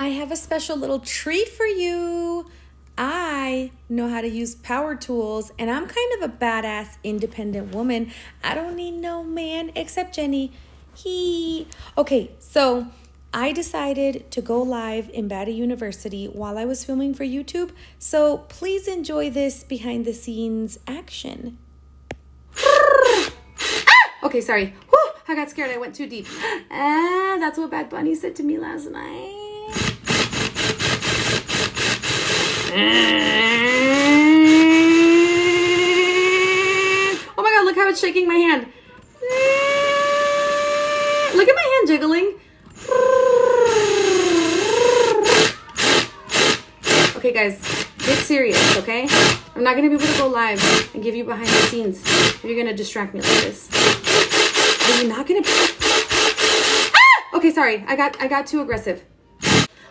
I have a special little treat for you. I know how to use power tools, and I'm kind of a badass independent woman. I don't need no man except Jenny. Okay, so I decided to go live in Baddiee University while I was filming for YouTube. So please enjoy this behind the scenes action. Okay, sorry. Whew, I got scared. I went too deep. That's what Bad Bunny said to me last night. Oh my God, look how it's shaking my hand. Look at my hand jiggling. Okay, guys, get serious, okay? I'm not going to be able to go live and give you behind the scenes if you're going to distract me like this. Are you not going to... Okay, sorry. I got too aggressive.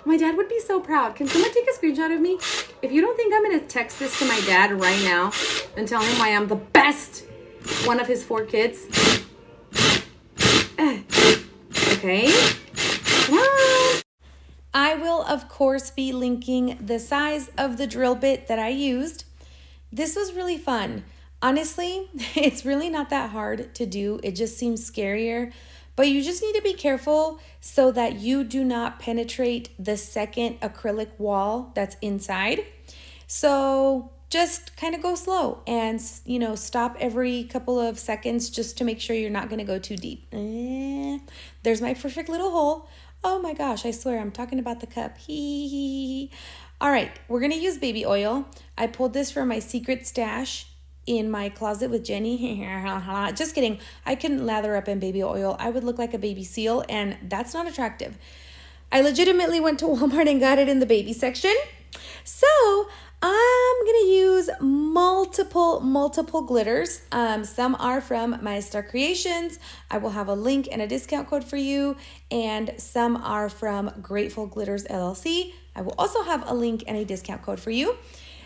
My dad would be so proud. Can someone take a screenshot of me? If you don't think I'm going to text this to my dad right now and tell him why I'm the best one of his 4 kids. Okay. Come on. I will, of course, be linking the size of the drill bit that I used. This was really fun. Honestly, it's really not that hard to do. It just seems scarier. But you just need to be careful so that you do not penetrate the second acrylic wall that's inside. So just kind of go slow and, you know, stop every couple of seconds just to make sure you're not going to go too deep. There's my perfect little hole. Oh my gosh, I swear I'm talking about the cup. All right, we're going to use baby oil. I pulled this from my secret stash in my closet with Jenny. Just kidding. I couldn't lather up in baby oil. I would look like a baby seal, and that's not attractive. I legitimately went to Walmart and got it in the baby section. So I'm going to use multiple glitters. Some are from Maestra Creations. I will have a link and a discount code for you. And some are from Grateful Glitters LLC. I will also have a link and a discount code for you.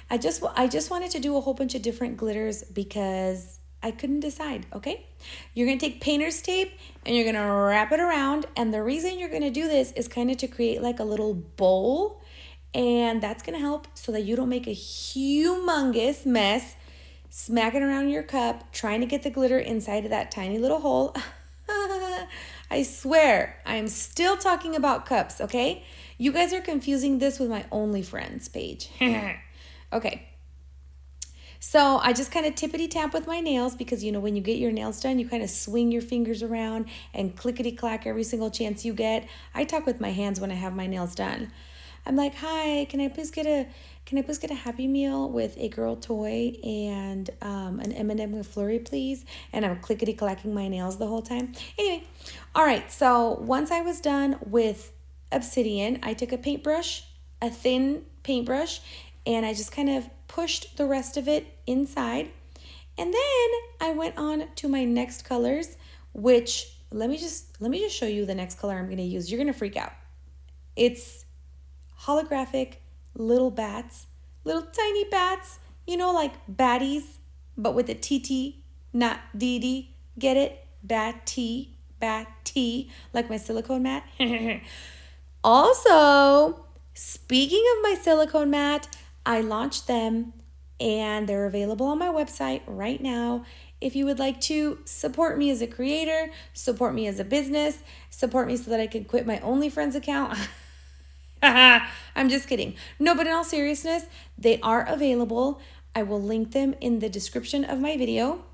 I just wanted to do a whole bunch of different glitters because I couldn't decide, okay? You're going to take painter's tape and you're going to wrap it around. And the reason you're going to do this is kind of to create like a little bowl. And that's going to help so that you don't make a humongous mess smacking around your cup, trying to get the glitter inside of that tiny little hole. I swear, I'm still talking about cups, okay? You guys are confusing this with my OnlyFriends page. Okay, so I just kind of tippity tap with my nails because, you know, when you get your nails done, you kind of swing your fingers around and clickety clack every single chance you get. I talk with my hands when I have my nails done. I'm like, hi, can I please get a Happy Meal with a girl toy and an M&M McFlurry, please? And I'm clickety clacking my nails the whole time. Anyway, all right, so once I was done with Obsidian, I took a paintbrush, a thin paintbrush, and I just kind of pushed the rest of it inside. And then I went on to my next colors, which let me just show you the next color I'm going to use. You're going to freak out. It's holographic little bats, little tiny bats, you know, like baddies, but with a TT, not DD. Get it? Batty, like my silicone mat. Also, speaking of my silicone mat, I launched them and they're available on my website right now. If you would like to support me as a creator, support me as a business, support me so that I can quit my OnlyFriends account. I'm just kidding. No, but in all seriousness, they are available. I will link them in the description of my video.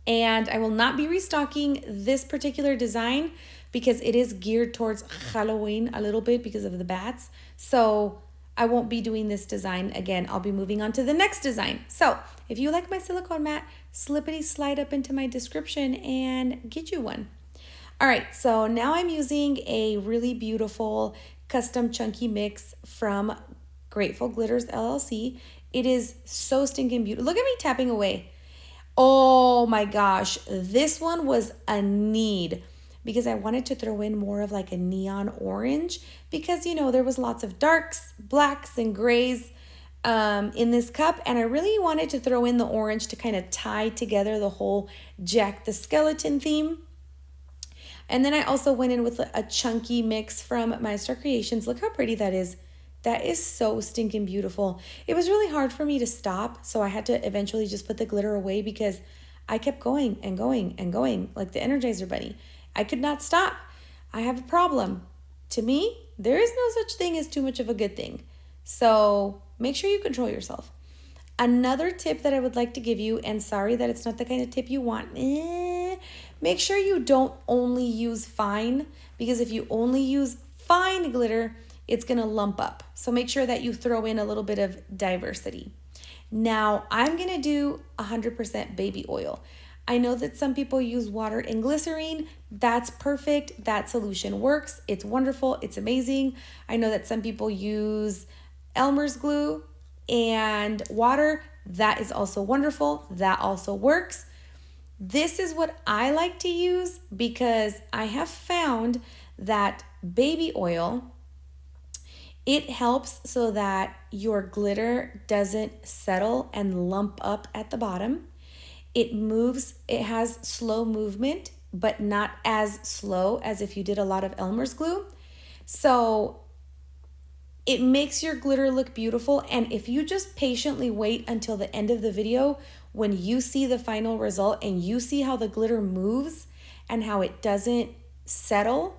And I will not be restocking this particular design because it is geared towards Halloween a little bit because of the bats. So I won't be doing this design again. I'll be moving on to the next design. So if you like my silicone mat, slippity slide up into my description and get you one. All right, so now I'm using a really beautiful custom chunky mix from Grateful Glitters LLC. It is so stinking beautiful. Look at me tapping away. Oh my gosh, this one was a need because I wanted to throw in more of like a neon orange because, you know, there was lots of darks, blacks, and grays in this cup, and I really wanted to throw in the orange to kind of tie together the whole Jack the Skeleton theme. And then I also went in with a chunky mix from Maestra Creations. Look how pretty that is. That is so stinking beautiful. It was really hard for me to stop, so I had to eventually just put the glitter away because I kept going and going and going like the Energizer Bunny. I could not stop. I have a problem. To me, there is no such thing as too much of a good thing. So make sure you control yourself. Another tip that I would like to give you, and sorry that it's not the kind of tip you want, make sure you don't only use fine, because if you only use fine glitter, it's gonna lump up. So make sure that you throw in a little bit of diversity. Now I'm gonna do 100% baby oil. I know that some people use water and glycerine. That's perfect. That solution works. It's wonderful. It's amazing. I know that some people use Elmer's glue and water. That is also wonderful. That also works. This is what I like to use because I have found that baby oil, it helps so that your glitter doesn't settle and lump up at the bottom. It moves, it has slow movement, but not as slow as if you did a lot of Elmer's glue. So it makes your glitter look beautiful. And if you just patiently wait until the end of the video, when you see the final result and you see how the glitter moves and how it doesn't settle,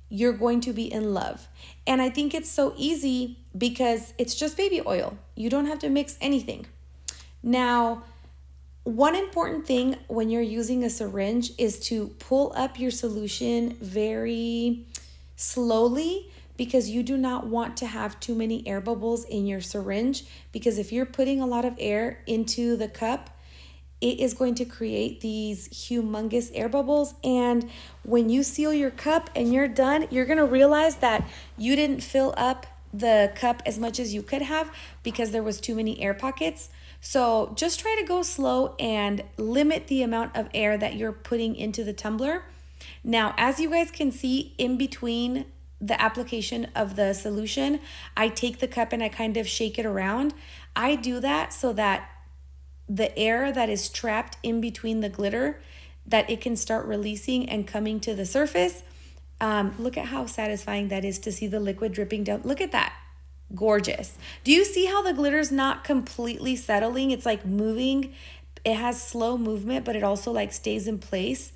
you're going to be in love. And I think it's so easy because it's just baby oil. You don't have to mix anything. Now, one important thing when you're using a syringe is to pull up your solution very slowly because you do not want to have too many air bubbles in your syringe, because if you're putting a lot of air into the cup, it is going to create these humongous air bubbles. And when you seal your cup and you're done, you're gonna realize that you didn't fill up the cup as much as you could have because there was too many air pockets. So just try to go slow and limit the amount of air that you're putting into the tumbler. Now, as you guys can see, in between the application of the solution, I take the cup and I kind of shake it around. I do that so that the air that is trapped in between the glitter, that it can start releasing and coming to the surface. Look at how satisfying that is to see the liquid dripping down. Look at that. Gorgeous. Do you see how the glitter's not completely settling? It's like moving. It has slow movement, but it also like stays in place.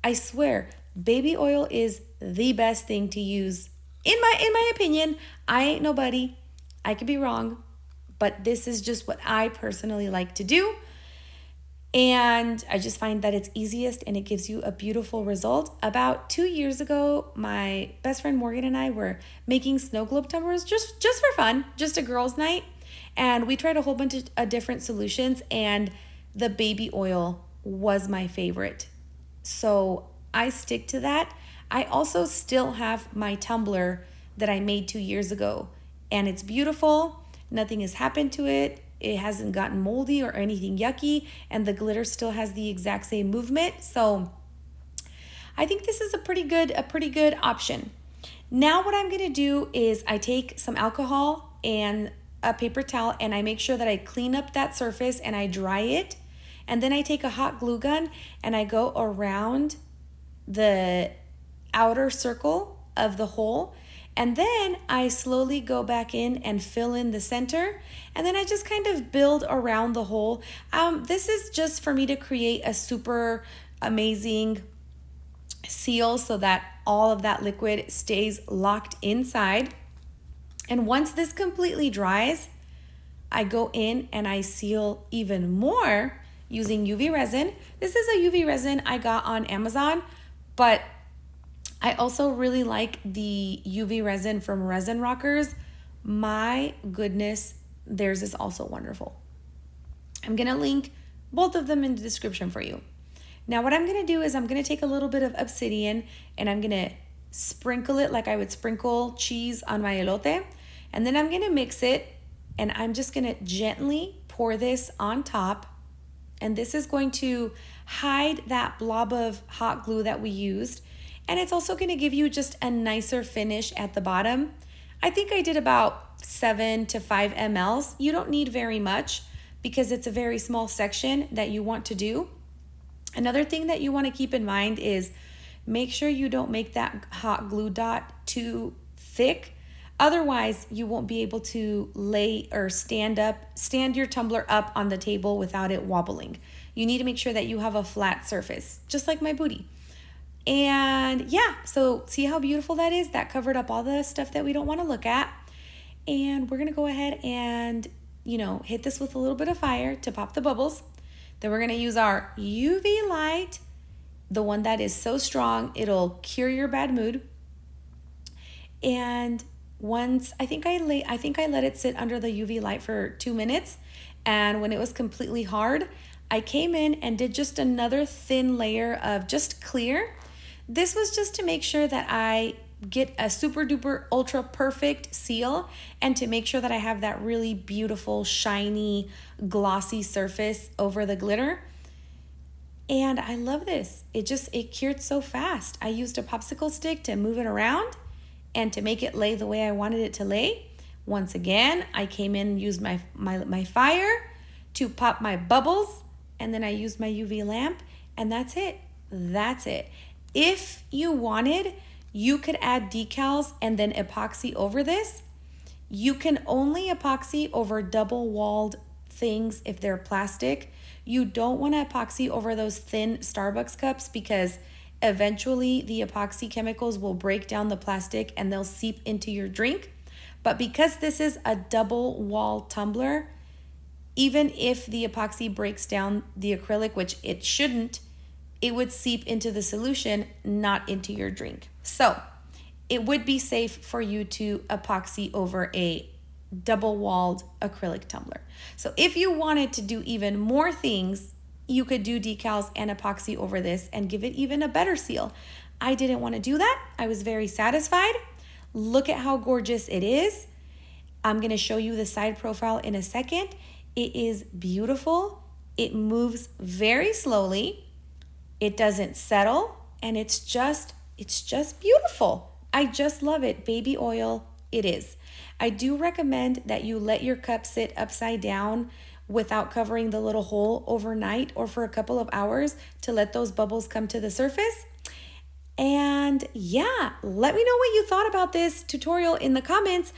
I swear, baby oil is the best thing to use. In my opinion, I ain't nobody. I could be wrong, but this is just what I personally like to do. And I just find that it's easiest and it gives you a beautiful result. About 2 years ago, my best friend Morgan and I were making snow globe tumblers just for fun, just a girls' night. And we tried a whole bunch of different solutions, and the baby oil was my favorite. So I stick to that. I also still have my tumbler that I made 2 years ago, and it's beautiful. Nothing has happened to it. It hasn't gotten moldy or anything yucky, and the glitter still has the exact same movement. So I think this is a pretty good option. Now what I'm gonna do is I take some alcohol and a paper towel and I make sure that I clean up that surface and I dry it. And then I take a hot glue gun and I go around the outer circle of the hole. And then I slowly go back in and fill in the center. And then I just kind of build around the hole. This is just for me to create a super amazing seal so that all of that liquid stays locked inside. And once this completely dries, I go in and I seal even more using UV resin. This is a UV resin I got on Amazon, but I also really like the UV resin from Resin Rockers. My goodness, theirs is also wonderful. I'm gonna link both of them in the description for you. Now what I'm gonna do is I'm gonna take a little bit of Obsidian and I'm gonna sprinkle it like I would sprinkle cheese on my elote. And then I'm gonna mix it and I'm just gonna gently pour this on top. And this is going to hide that blob of hot glue that we used. And it's also going to give you just a nicer finish at the bottom. I think I did about 7 to 5 mLs. You don't need very much because it's a very small section that you want to do. Another thing that you want to keep in mind is make sure you don't make that hot glue dot too thick. Otherwise, you won't be able to lay or stand your tumbler up on the table without it wobbling. You need to make sure that you have a flat surface, just like my booty. And yeah, so see how beautiful that is? That covered up all the stuff that we don't want to look at. And we're gonna go ahead and, hit this with a little bit of fire to pop the bubbles. Then we're gonna use our UV light, the one that is so strong, it'll cure your bad mood. And once, I think I let it sit under the UV light for 2 minutes. And when it was completely hard, I came in and did just another thin layer of just clear. This was just to make sure that I get a super duper ultra perfect seal and to make sure that I have that really beautiful, shiny, glossy surface over the glitter. And I love this. It cured so fast. I used a popsicle stick to move it around and to make it lay the way I wanted it to lay. Once again, I came in and used my fire to pop my bubbles, and then I used my UV lamp, and that's it. That's it. If you wanted, you could add decals and then epoxy over this. You can only epoxy over double-walled things if they're plastic. You don't want to epoxy over those thin Starbucks cups because eventually the epoxy chemicals will break down the plastic and they'll seep into your drink. But because this is a double-wall tumbler, even if the epoxy breaks down the acrylic, which it shouldn't, it would seep into the solution, not into your drink. So it would be safe for you to epoxy over a double-walled acrylic tumbler. So if you wanted to do even more things, you could do decals and epoxy over this and give it even a better seal. I didn't want to do that. I was very satisfied. Look at how gorgeous it is. I'm going to show you the side profile in a second. It is beautiful. It moves very slowly. It doesn't settle, and it's just beautiful. I just love it. Baby oil, it is. I do recommend that you let your cup sit upside down without covering the little hole overnight or for a couple of hours to let those bubbles come to the surface. And yeah, let me know what you thought about this tutorial in the comments.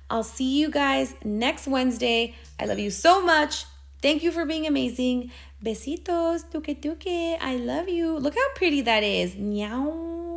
I'll see you guys next Wednesday. I love you so much. Thank you for being amazing. Besitos, tuque tuque. I love you. Look how pretty that is. Meow.